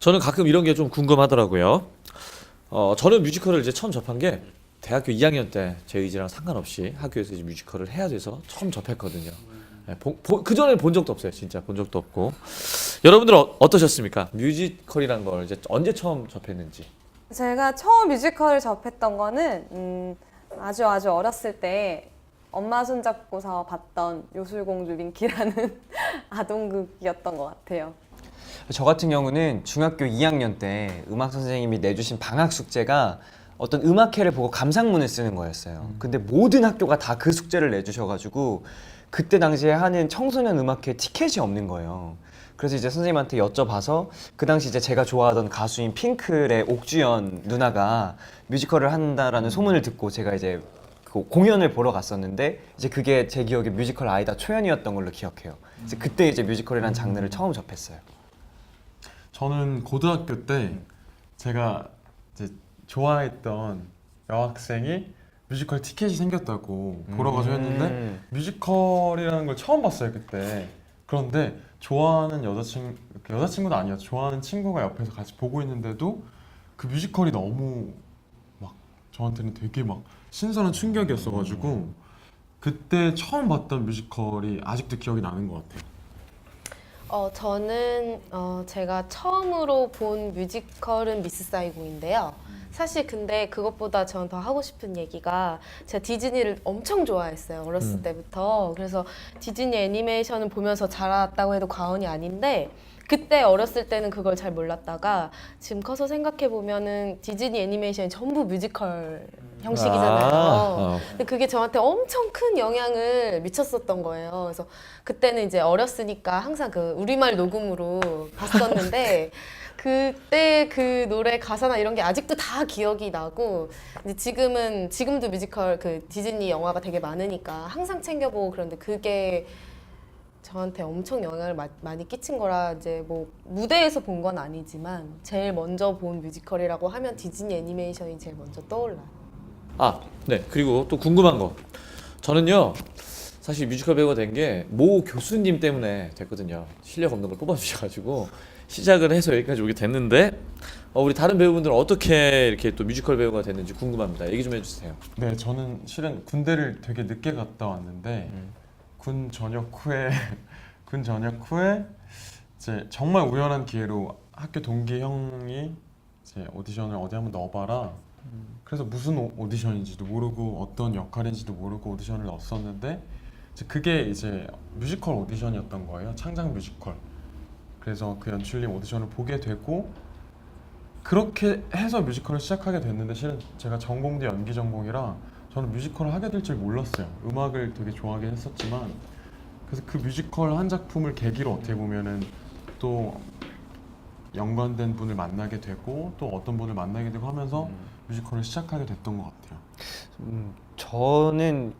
저는 가끔 이런 게 좀 궁금하더라고요. 저는 뮤지컬을 이제 처음 접한 게 대학교 2학년 때 제 의지랑 상관없이 학교에서 이제 뮤지컬을 해야 돼서 처음 접했거든요. 네, 그전에 본 적도 없어요. 진짜 본 적도 없고. 여러분들은 어떠셨습니까? 뮤지컬이란 걸 이제 언제 처음 접했는지. 제가 처음 뮤지컬을 접했던 거는 아주 어렸을 때 엄마 손잡고서 봤던 요술공주 밍키라는 아동극이었던 것 같아요. 저 같은 경우는 중학교 2학년 때 음악 선생님이 내주신 방학 숙제가 어떤 음악회를 보고 감상문을 쓰는 거였어요. 근데 모든 학교가 다 그 숙제를 내주셔가지고 그때 당시에 하는 청소년 음악회 티켓이 없는 거예요. 그래서 이제 선생님한테 여쭤봐서 그 당시 이제 제가 좋아하던 가수인 핑클의 옥주연 누나가 뮤지컬을 한다라는 소문을 듣고 제가 이제 그 공연을 보러 갔었는데 이제 그게 제 기억에 뮤지컬 아이다 초연이었던 걸로 기억해요. 이제 그때 이제 뮤지컬이라는 장르를 처음 접했어요. 저는 고등학교 때 제가 이제 좋아했던 여학생이 뮤지컬 티켓이 생겼다고 보러 가서 했는데 뮤지컬이라는 걸 처음 봤어요 그때. 그런데 좋아하는 여자친구는 아니었죠. 좋아하는 친구가 옆에서 같이 보고 있는데도 그 뮤지컬이 너무 막 저한테는 되게 막 신선한 충격이었어가지고 그때 처음 봤던 뮤지컬이 아직도 기억이 나는 것 같아요. 저는 제가 처음으로 본 뮤지컬은 미스 사이공인데요. 사실 근데 그것보다 저는 더 하고 싶은 얘기가 제가 디즈니를 엄청 좋아했어요. 어렸을 때부터. 그래서 디즈니 애니메이션을 보면서 자랐다고 해도 과언이 아닌데 그때 어렸을 때는 그걸 잘 몰랐다가 지금 커서 생각해 보면은 디즈니 애니메이션이 전부 뮤지컬 형식이잖아요. 근데 그게 저한테 엄청 큰 영향을 미쳤었던 거예요. 그래서 그때는 이제 어렸으니까 항상 그 우리말 녹음으로 봤었는데 그때 그 노래 가사나 이런 게 아직도 다 기억이 나고 이제 지금도 뮤지컬 그 디즈니 영화가 되게 많으니까 항상 챙겨보고 그런데 그게 저한테 엄청 영향을 많이 끼친 거라 이제 뭐 무대에서 본 건 아니지만 제일 먼저 본 뮤지컬이라고 하면 디즈니 애니메이션이 제일 먼저 떠올라요. 네. 그리고 또 궁금한 거. 저는요, 사실 뮤지컬 배우가 된 게 모 교수님 때문에 됐거든요. 실력 없는 걸 뽑아주셔가지고 시작을 해서 여기까지 오게 됐는데, 우리 다른 배우분들은 어떻게 이렇게 또 뮤지컬 배우가 됐는지 궁금합니다. 얘기 좀 해주세요. 네, 저는 실은 군대를 되게 늦게 갔다 왔는데 군 전역 후에 이제 정말 우연한 기회로 학교 동기 형이 이제 오디션을 어디 한번 넣어봐라. 그래서 무슨 오디션인지도 모르고 어떤 역할인지도 모르고 오디션을 넣었었는데 그게 이제 뮤지컬 오디션이었던 거예요. 창작 뮤지컬. 그래서 그 연출님 오디션을 보게 되고 그렇게 해서 뮤지컬을 시작하게 됐는데 실은 제가 전공도 연기 전공이라 저는 뮤지컬을 하게 될 줄 몰랐어요. 음악을 되게 좋아하긴 했었지만 그래서 그 뮤지컬 한 작품을 계기로 어떻게 보면은 또 연관된 분을 만나게 되고 또 어떤 분을 만나게 되고 하면서 뮤지컬을 시작하게 됐던 것 같아요. 저는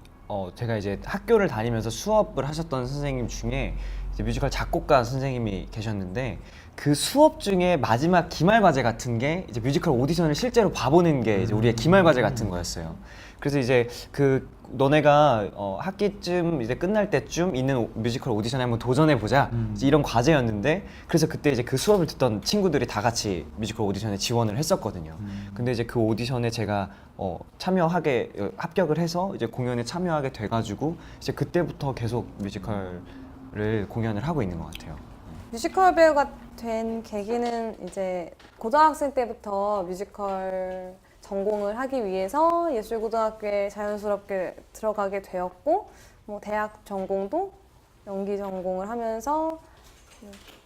제가 이제 학교를 다니면서 수업을 하셨던 선생님 중에 이제 뮤지컬 작곡가 선생님이 계셨는데 그 수업 중에 마지막 기말 과제 같은 게 이제 뮤지컬 오디션을 실제로 봐보는 게 이제 우리의 기말 과제 같은 거였어요. 그래서 이제 그 너네가 학기쯤 이제 끝날 때쯤 있는 뮤지컬 오디션에 한번 도전해 보자 이런 과제였는데 그래서 그때 이제 그 수업을 듣던 친구들이 다 같이 뮤지컬 오디션에 지원을 했었거든요. 근데 이제 그 오디션에 제가 합격을 해서 이제 공연에 참여하게 돼가지고 이제 그때부터 계속 뮤지컬을 공연을 하고 있는 것 같아요. 뮤지컬 배우가 된 계기는 이제 고등학생 때부터 뮤지컬 전공을 하기 위해서 예술고등학교에 자연스럽게 들어가게 되었고 뭐 대학 전공도 연기 전공을 하면서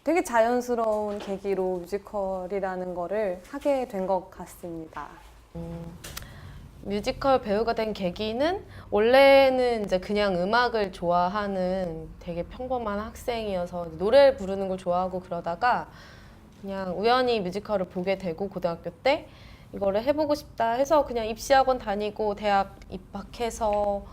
되게 자연스러운 계기로 뮤지컬이라는 거를 하게 된 것 같습니다. 뮤지컬 배우가 된 계기는 원래는 이제 그냥 음악을 좋아하는 되게 평범한 학생이어서 노래 부르는 걸 좋아하고 그러다가 그냥 우연히 뮤지컬을 보게 되고 고등학교 때 이거를 해보고 싶다 해서 그냥 입시학원 다니고 대학 입학해서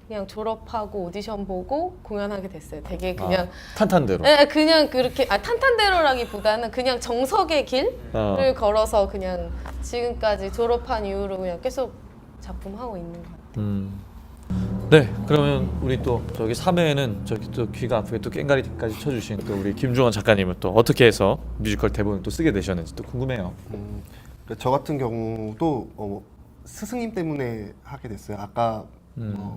그냥 졸업하고 오디션 보고 공연하게 됐어요. 되게 그냥 탄탄대로. 네, 그냥 그렇게 탄탄대로라기보다는 그냥 정석의 길을 걸어서 그냥 지금까지 졸업한 이후로 그냥 계속 작품 하고 있는 것 같아요. 네, 그러면 우리 또 저기 3회에는 저기 또 귀가 아프게 또 깽가리까지 쳐주신 또 우리 김중원 작가님은 또 어떻게 해서 뮤지컬 대본을 또 쓰게 되셨는지 또 궁금해요. 저 같은 경우도 스승님 때문에 하게 됐어요. 아까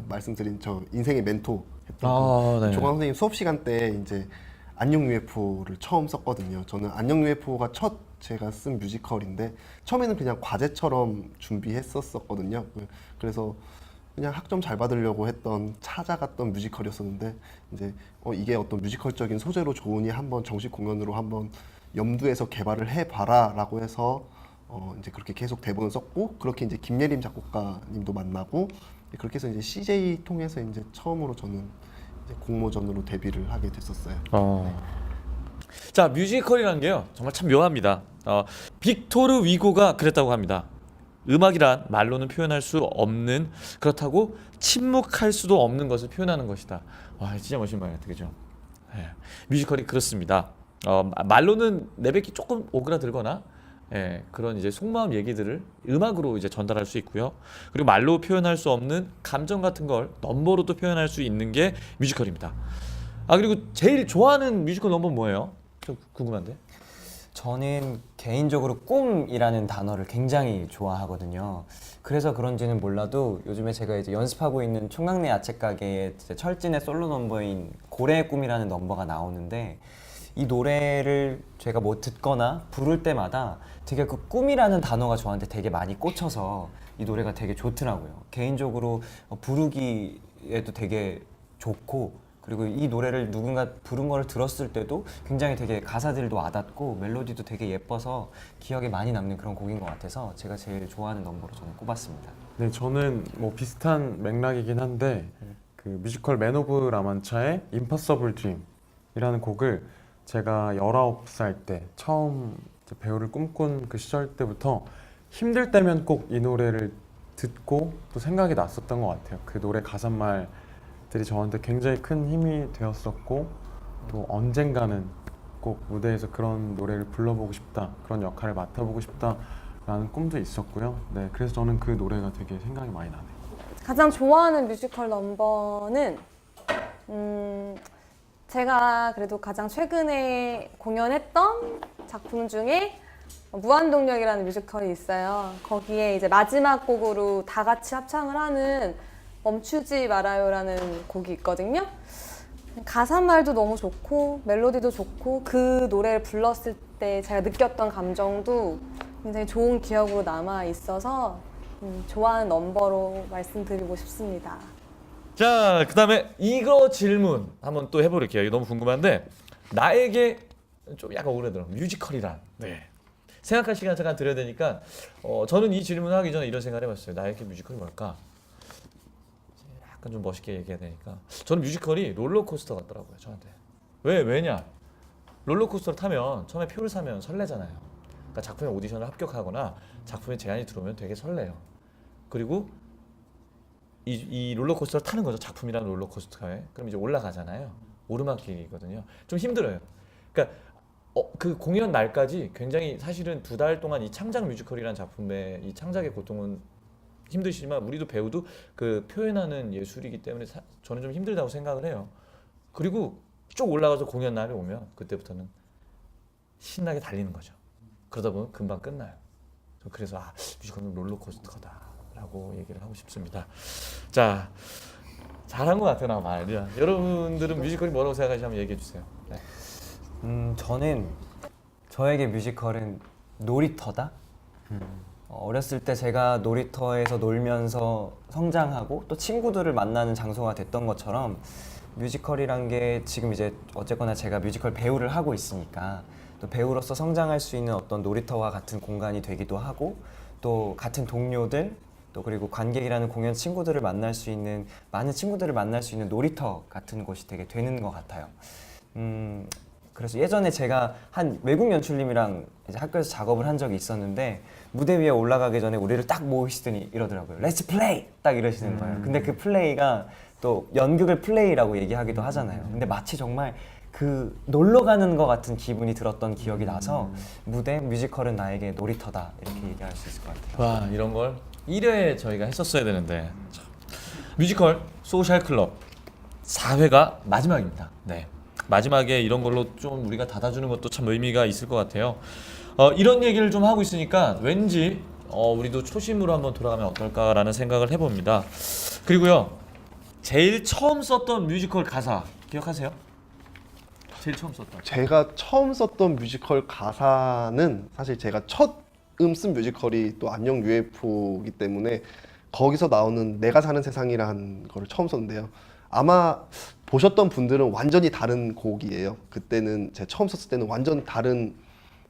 말씀드린 저 인생의 멘토 했던 네. 조광 선생님 수업 시간 때 이제 안녕 UFO를 처음 썼거든요. 저는 안녕 UFO가 첫 제가 쓴 뮤지컬인데 처음에는 그냥 과제처럼 준비했었거든요. 그래서 그냥 학점 잘 받으려고 했던 찾아갔던 뮤지컬이었었는데 이제 이게 어떤 뮤지컬적인 소재로 좋으니 한번 정식 공연으로 한번 염두에서 개발을 해봐라라고 해서 이제 그렇게 계속 대본을 썼고 그렇게 이제 김예림 작곡가님도 만나고 그렇게 해서 이제 CJ 통해서 이제 처음으로 저는 이제 공모전으로 데뷔를 하게 됐었어요. 자, 뮤지컬이라는 게요 정말 참 묘합니다. 빅토르 위고가 그랬다고 합니다. 음악이란 말로는 표현할 수 없는, 그렇다고 침묵할 수도 없는 것을 표현하는 것이다. 와, 진짜 멋진 말 같아, 그죠? 네. 뮤지컬이 그렇습니다. 말로는 내뱉기 조금 오그라들거나 그런 이제 속마음 얘기들을 음악으로 이제 전달할 수 있고요. 그리고 말로 표현할 수 없는 감정 같은 걸 넘버로도 표현할 수 있는 게 뮤지컬입니다. 그리고 제일 좋아하는 뮤지컬 넘버 뭐예요? 좀 궁금한데. 저는 개인적으로 꿈이라는 단어를 굉장히 좋아하거든요. 그래서 그런지는 몰라도 요즘에 제가 이제 연습하고 있는 총각내 야채 가게의 철진의 솔로 넘버인 고래의 꿈이라는 넘버가 나오는데 이 노래를 제가 뭐 듣거나 부를 때마다 되게 그 꿈이라는 단어가 저한테 되게 많이 꽂혀서 이 노래가 되게 좋더라고요. 개인적으로 부르기에도 되게 좋고 그리고 이 노래를 누군가 부른 거를 들었을 때도 굉장히 되게 가사들도 와닿고 멜로디도 되게 예뻐서 기억에 많이 남는 그런 곡인 것 같아서 제가 제일 좋아하는 넘버로 저는 꼽았습니다. 네, 저는 뭐 비슷한 맥락이긴 한데 그 뮤지컬 맨 오브 라만차의 임퍼서블 드림이라는 곡을 제가 19살 때 처음 이제 배우를 꿈꾼 그 시절 때부터 힘들 때면 꼭 이 노래를 듣고 또 생각이 났었던 것 같아요. 그 노래 가사말들이 저한테 굉장히 큰 힘이 되었었고 또 언젠가는 꼭 무대에서 그런 노래를 불러보고 싶다, 그런 역할을 맡아보고 싶다라는 꿈도 있었고요. 네, 그래서 저는 그 노래가 되게 생각이 많이 나네요. 가장 좋아하는 뮤지컬 넘버는 제가 그래도 가장 최근에 공연했던 작품 중에 무한동력이라는 뮤지컬이 있어요. 거기에 이제 마지막 곡으로 다 같이 합창을 하는 멈추지 말아요라는 곡이 있거든요. 가사말도 너무 좋고 멜로디도 좋고 그 노래를 불렀을 때 제가 느꼈던 감정도 굉장히 좋은 기억으로 남아 있어서 좋아하는 넘버로 말씀드리고 싶습니다. 자, 그 다음에 이거 질문 한번 또 해볼게요. 이거 너무 궁금한데, 나에게 좀 약간 오래들어 뮤지컬이란, 생각할 시간 잠깐 드려야 되니까 저는 이 질문을 하기 전에 이런 생각을 해봤어요. 나에게 뮤지컬이 뭘까? 약간 좀 멋있게 얘기해야 되니까 저는 뮤지컬이 롤러코스터 같더라고요, 저한테. 왜냐? 롤러코스터를 타면 처음에 표를 사면 설레잖아요. 그러니까 작품의 오디션을 합격하거나 작품의 제안이 들어오면 되게 설레요. 그리고 이 롤러코스터를 타는 거죠. 작품이라는 롤러코스터에. 그럼 이제 올라가잖아요. 오르막길이거든요. 좀 힘들어요. 그러니까 그 공연 날까지 굉장히 사실은 2달 동안 이 창작 뮤지컬이라는 작품의 이 창작의 고통은 힘드시지만 우리도 배우도 그 표현하는 예술이기 때문에 저는 좀 힘들다고 생각을 해요. 그리고 쭉 올라가서 공연 날이 오면 그때부터는 신나게 달리는 거죠. 그러다 보면 금방 끝나요. 그래서 뮤지컬은 롤러코스터다라고 얘기를 하고 싶습니다. 자, 잘한 것 같아요, 나 말. 여러분들은 뮤지컬이 뭐라고 생각하시는지 한번 얘기해 주세요. 네. 저는 저에게 뮤지컬은 놀이터다. 어렸을 때 제가 놀이터에서 놀면서 성장하고 또 친구들을 만나는 장소가 됐던 것처럼 뮤지컬이란 게 지금 이제 어쨌거나 제가 뮤지컬 배우를 하고 있으니까 또 배우로서 성장할 수 있는 어떤 놀이터와 같은 공간이 되기도 하고 또 같은 동료들 또 그리고 관객이라는 공연 친구들을 만날 수 있는 많은 친구들을 만날 수 있는 놀이터 같은 곳이 되게 되는 것 같아요. 그래서 예전에 제가 한 외국 연출님이랑 이제 학교에서 작업을 한 적이 있었는데 무대 위에 올라가기 전에 우리를 딱 모으시더니 이러더라고요. Let's play! 딱 이러시는 거예요. 근데 그 플레이가 또 연극을 플레이라고 얘기하기도 하잖아요. 근데 마치 정말 그 놀러 가는 것 같은 기분이 들었던 기억이 나서 뮤지컬은 나에게 놀이터다 이렇게 얘기할 수 있을 것 같아요. 와, 이런 걸 1회 저희가 했었어야 되는데 참. 뮤지컬 소셜 클럽 4회가 마지막입니다. 네. 마지막에 이런 걸로 좀 우리가 닫아주는 것도 참 의미가 있을 것 같아요. 이런 얘기를 좀 하고 있으니까 왠지 우리도 초심으로 한번 돌아가면 어떨까라는 생각을 해봅니다. 그리고요, 제일 처음 썼던 뮤지컬 가사 기억하세요? 제일 처음 썼던. 제가 처음 썼던 뮤지컬 가사는 사실 제가 첫 쓴 뮤지컬이 또 안녕 UFO이기 때문에 거기서 나오는 내가 사는 세상이라는 거를 처음 썼는데요. 아마 보셨던 분들은 완전히 다른 곡이에요. 그때는 제가 처음 썼을 때는 완전 다른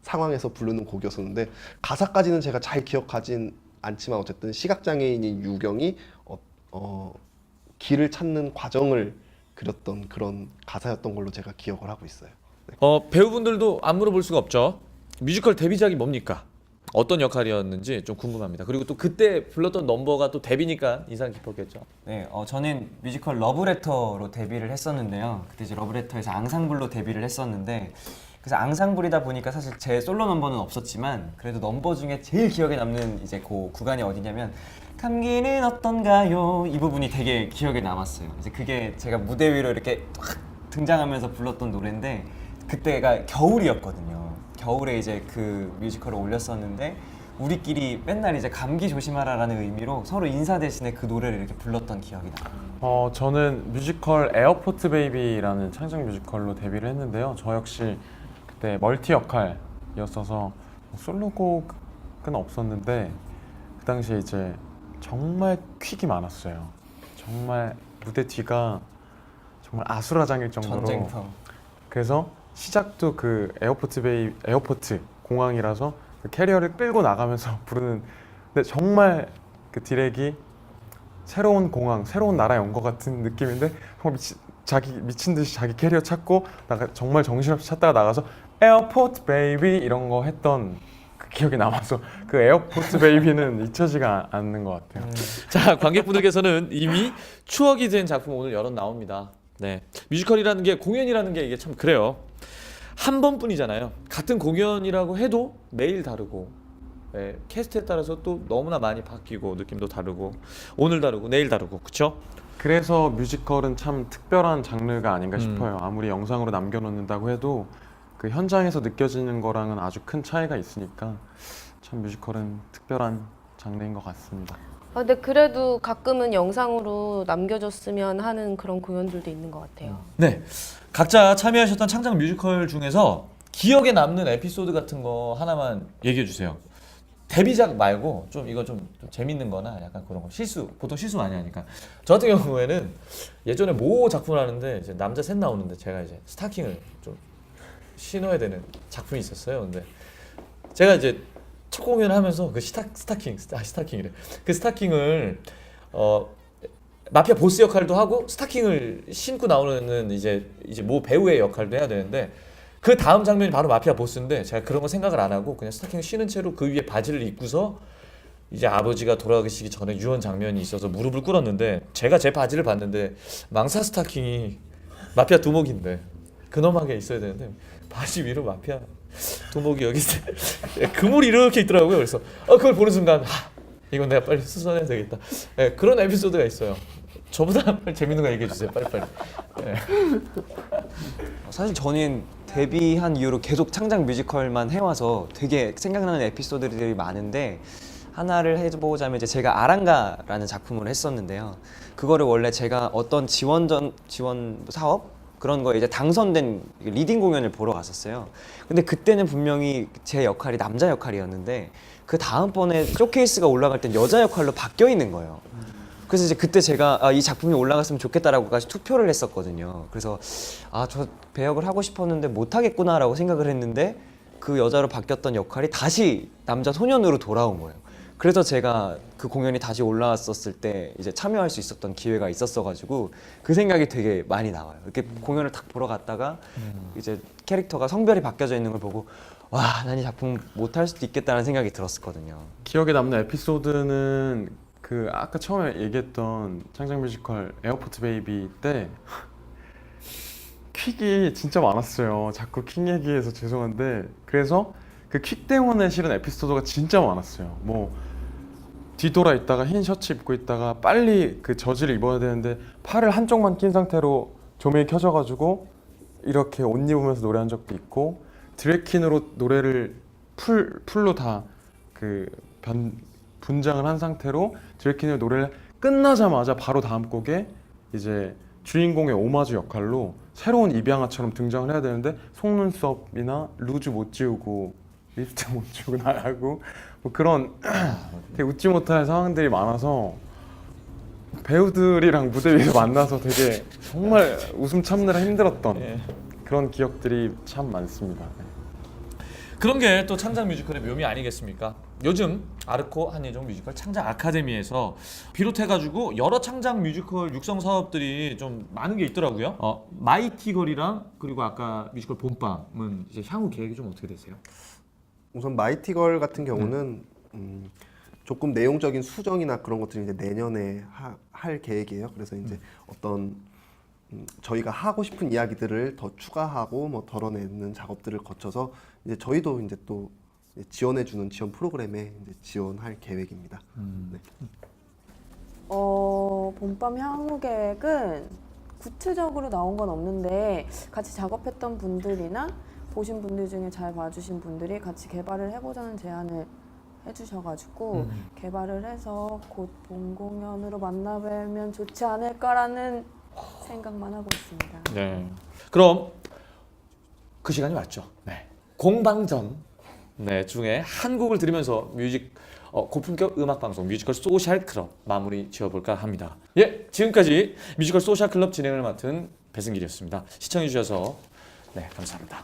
상황에서 부르는 곡이었었는데 가사까지는 제가 잘 기억하진 않지만 어쨌든 시각장애인인 유경이 길을 찾는 과정을 그렸던 그런 가사였던 걸로 제가 기억을 하고 있어요. 배우분들도 안 물어볼 수가 없죠. 뮤지컬 데뷔작이 뭡니까? 어떤 역할이었는지 좀 궁금합니다. 그리고 또 그때 불렀던 넘버가 또 데뷔니까 인상 깊었겠죠. 네, 저는 뮤지컬 러브레터로 데뷔를 했었는데요. 그때 이제 러브레터에서 앙상블로 데뷔를 했었는데, 그래서 앙상블이다 보니까 사실 제 솔로 넘버는 없었지만 그래도 넘버 중에 제일 기억에 남는 이제 그 구간이 어디냐면 감기는 어떤가요? 이 부분이 되게 기억에 남았어요. 이제 그게 제가 무대 위로 이렇게 확 등장하면서 불렀던 노래인데 그때가 겨울이었거든요. 겨울에 이제 그 뮤지컬을 올렸었는데 우리끼리 맨날 이제 감기 조심하라라는 의미로 서로 인사 대신에 그 노래를 이렇게 불렀던 기억이 나요. 저는 뮤지컬 에어포트 베이비라는 창작 뮤지컬로 데뷔를 했는데요. 저 역시 그때 멀티 역할이었어서 솔로곡은 없었는데 그 당시에 이제 정말 퀵이 많았어요. 정말 무대 뒤가 정말 아수라장일 정도로. 전쟁터. 그래서 시작도 그 에어포트 공항이라서 그 캐리어를 끌고 나가면서 부르는. 근데 정말 그 디렉이 새로운 공항, 새로운 나라에 온 것 같은 느낌인데 정말 미친 듯이 자기 캐리어 찾고 정말 정신없이 찾다가 나가서 에어포트 베이비 이런 거 했던 그 기억이 남아서 그 에어포트 베이비는 잊혀지가 않는 것 같아요. 자, 관객분들께서는 이미 추억이 된 작품 오늘 여럿 나옵니다. 네, 뮤지컬이라는 게, 공연이라는 게 이게 참 그래요. 한 번뿐이잖아요. 같은 공연이라고 해도 매일 다르고, 네, 캐스트에 따라서 또 너무나 많이 바뀌고 느낌도 다르고, 오늘 다르고 내일 다르고, 그쵸? 그래서 뮤지컬은 참 특별한 장르가 아닌가 싶어요. 아무리 영상으로 남겨놓는다고 해도 그 현장에서 느껴지는 거랑은 아주 큰 차이가 있으니까 참 뮤지컬은 특별한 장르인 것 같습니다. 근데 그래도 가끔은 영상으로 남겨줬으면 하는 그런 공연들도 있는 것 같아요. 네, 각자 참여하셨던 창작 뮤지컬 중에서 기억에 남는 에피소드 같은 거 하나만 얘기해 주세요. 데뷔작 말고 좀 이거 좀 재밌는 거나 약간 그런 거, 보통 실수 많이 하니까. 저 같은 경우에는 예전에 모 작품을 하는데 이제 남자 셋 나오는데 제가 이제 스타킹을 좀 신어야 되는 작품이 있었어요. 근데 제가 이제 첫 공연을 하면서 그 스타킹이래. 그 스타킹을 마피아 보스 역할도 하고 스타킹을 신고 나오는 이제 모 배우의 역할도 해야 되는데, 그 다음 장면이 바로 마피아 보스인데 제가 그런 거 생각을 안 하고 그냥 스타킹을 신은 채로 그 위에 바지를 입고서 이제 아버지가 돌아가시기 전에 유언 장면이 있어서 무릎을 꿇었는데, 제가 제 바지를 봤는데 망사 스타킹이 마피아 두목인데 근엄하게 있어야 되는데 바지 위로 마피아 두목이 여기 그물이 이렇게 있더라고요. 그래서 그걸 보는 순간 이건 내가 빨리 수선해야 되겠다. 네, 그런 에피소드가 있어요. 저보다 빨리 재밌는 거 얘기해 주세요. 빨리빨리. 네. 사실 저는 데뷔한 이후로 계속 창작 뮤지컬만 해와서 되게 생각나는 에피소드들이 많은데, 하나를 해보자면 이제 제가 아랑가라는 작품을 했었는데요. 그거를 원래 제가 어떤 지원 사업 그런 거에 이제 당선된 리딩 공연을 보러 갔었어요. 근데 그때는 분명히 제 역할이 남자 역할이었는데 그 다음번에 쇼케이스가 올라갈 땐 여자 역할로 바뀌어 있는 거예요. 그래서 이제 그때 제가 이 작품이 올라갔으면 좋겠다라고까지 투표를 했었거든요. 그래서 저 배역을 하고 싶었는데 못 하겠구나라고 생각을 했는데 그 여자로 바뀌었던 역할이 다시 남자 소년으로 돌아온 거예요. 그래서 제가 그 공연이 다시 올라왔었을 때 이제 참여할 수 있었던 기회가 있었어가지고 그 생각이 되게 많이 나와요. 이렇게 공연을 딱 보러 갔다가 이제 캐릭터가 성별이 바뀌어져 있는 걸 보고 와, 난 이 작품 못 할 수도 있겠다는 생각이 들었었거든요. 기억에 남는 에피소드는 그 아까 처음에 얘기했던 창작 뮤지컬 에어포트 베이비 때 퀵이 진짜 많았어요. 자꾸 퀵 얘기해서 죄송한데, 그래서 그 퀵 때문에 실은 에피소드가 진짜 많았어요. 뭐 뒤돌아 있다가 흰 셔츠 입고 있다가 빨리 그 저지를 입어야 되는데 팔을 한쪽만 낀 상태로 조명이 켜져가지고 이렇게 옷 입으면서 노래한 적도 있고 드래킨으로 노래를 풀로 다 그 분장을 한 상태로 드래킨으로 노래를 끝나자마자 바로 다음 곡에 이제 주인공의 오마주 역할로 새로운 입양아처럼 등장을 해야 되는데 속눈썹이나 루즈 못 지우고 립스틱 못 지우고 나가고 뭐 그런 되게 웃지 못할 상황들이 많아서 배우들이랑 무대 위에서 만나서 되게 정말 웃음 참느라 힘들었던 그런 기억들이 참 많습니다. 그런 게 또 창작 뮤지컬의 묘미 아니겠습니까? 요즘 아르코 한예종 뮤지컬 창작 아카데미에서 비롯해가지고 여러 창작 뮤지컬 육성 사업들이 좀 많은 게 있더라고요. 마이티걸이랑 그리고 아까 뮤지컬 봄밤은 이제 향후 계획이 좀 어떻게 되세요? 우선 마이티걸 같은 경우는 조금 내용적인 수정이나 그런 것들이 이제 내년에 할 계획이에요. 그래서 이제 어떤 저희가 하고 싶은 이야기들을 더 추가하고 뭐 덜어내는 작업들을 거쳐서 이제 저희도 이제 또 지원해주는 지원 프로그램에 이제 지원할 계획입니다. 네. 봄밤 향후 계획은 구체적으로 나온 건 없는데 같이 작업했던 분들이나 보신 분들 중에 잘 봐주신 분들이 같이 개발을 해보자는 제안을 해주셔가지고 개발을 해서 곧 본 공연으로 만나뵈면 좋지 않을까라는 생각만 하고 있습니다. 네. 그럼 그 시간이 왔죠. 네. 공방전 중에 한 곡을 들으면서 고품격 음악 방송 뮤지컬 소셜 클럽 마무리 지어볼까 합니다. 예, 지금까지 뮤지컬 소셜 클럽 진행을 맡은 배승길이었습니다. 시청해 주셔서 네, 감사합니다.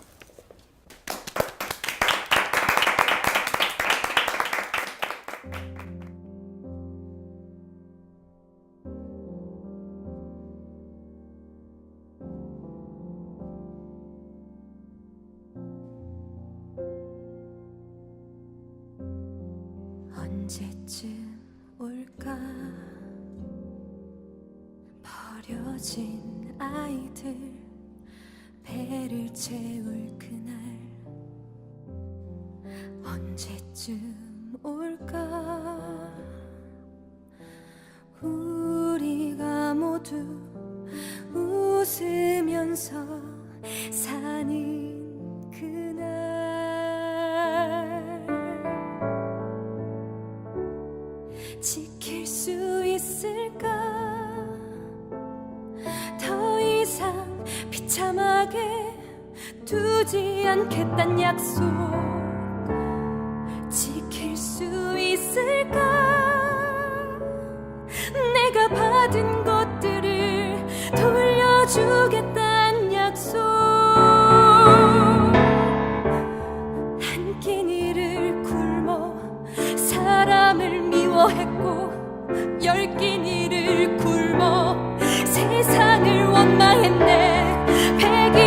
언제쯤 올까 버려진 아이들 배를 채울 그날 언제쯤 올까 우리가 모두 웃으면서 사는 그날 지킬 수 있을까 더 이상 비참하게 두지 않겠단 약속 지킬 수 있을까 내가 받은 것들을 돌려주겠단 약속 한 끼니를 굶어 사람을 미워했고 열 끼니를 굶어 세상을 원망했네 100일